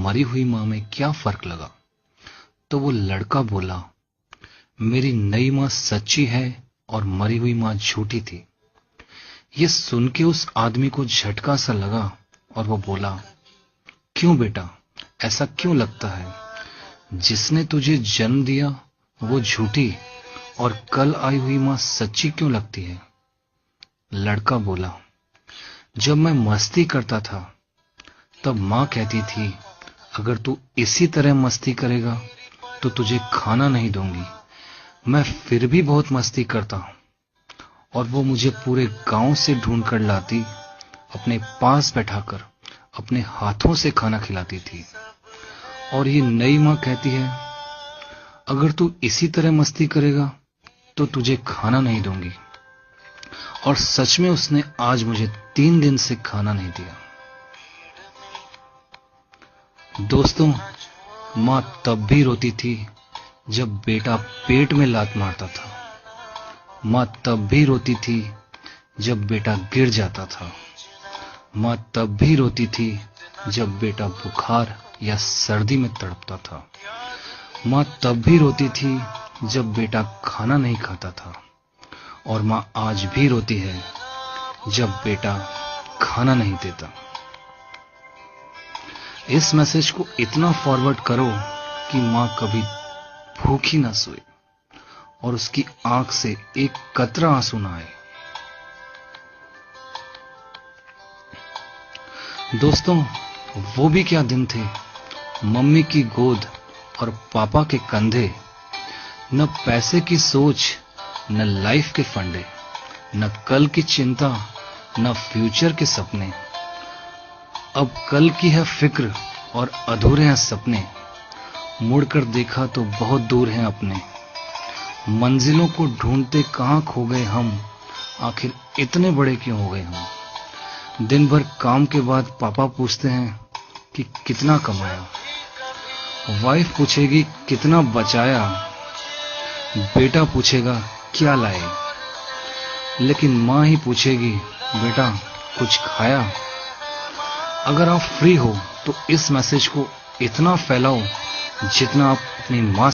मरी हुई माँ में क्या फर्क लगा। तो वो लड़का बोला, मेरी नई माँ सच्ची है और मरी हुई माँ झूठी थी। ये सुन के उस आदमी को झटका सा लगा और वो बोला, क्यों बेटा, ऐसा क्यों लगता है? जिसने तुझे जन्म दिया वो झूठी और कल आई हुई माँ सच्ची क्यों लगती है? लड़का बोला, जब मैं मस्ती करता था तब माँ कहती थी, अगर तू इसी तरह मस्ती करेगा तो तुझे खाना नहीं दूंगी। मैं फिर भी बहुत मस्ती करता और वो मुझे पूरे गांव से ढूंढ कर लाती, अपने पास बैठाकर अपने हाथों से खाना खिलाती थी। और ये नई माँ कहती है, अगर तू इसी तरह मस्ती करेगा तो तुझे खाना नहीं दूंगी। और सच में उसने आज मुझे 3 दिन से खाना नहीं दिया। दोस्तों, माँ तब भी रोती थी जब बेटा पेट में लात मारता था। माँ तब भी रोती थी जब बेटा गिर जाता था। माँ तब भी रोती थी जब बेटा बुखार या सर्दी में तड़पता था। माँ तब भी रोती थी जब बेटा खाना नहीं खाता था। और माँ आज भी रोती है जब बेटा खाना नहीं देता। इस मैसेज को इतना फॉरवर्ड करो कि माँ कभी भूखी ना सोए और उसकी आंख से एक कतरा आंसू ना आए। दोस्तों, वो भी क्या दिन थे। मम्मी की गोद और पापा के कंधे। न पैसे की सोच, न लाइफ के फंडे, न कल की चिंता, न फ्यूचर के सपने। अब कल की है फिक्र और अधूरे हैं सपने। मुड़कर देखा तो बहुत दूर हैं अपने। मंजिलों को ढूंढते कहां खो गए हम, आखिर इतने बड़े क्यों हो गए हम। दिन भर काम के बाद पापा पूछते हैं कि कितना कमाया। वाइफ पूछेगी कितना बचाया। बेटा पूछेगा क्या लाए। लेकिन माँ ही पूछेगी, बेटा कुछ खाया। अगर आप फ्री हो तो इस मैसेज को इतना फैलाओ जितना आप अपनी माँ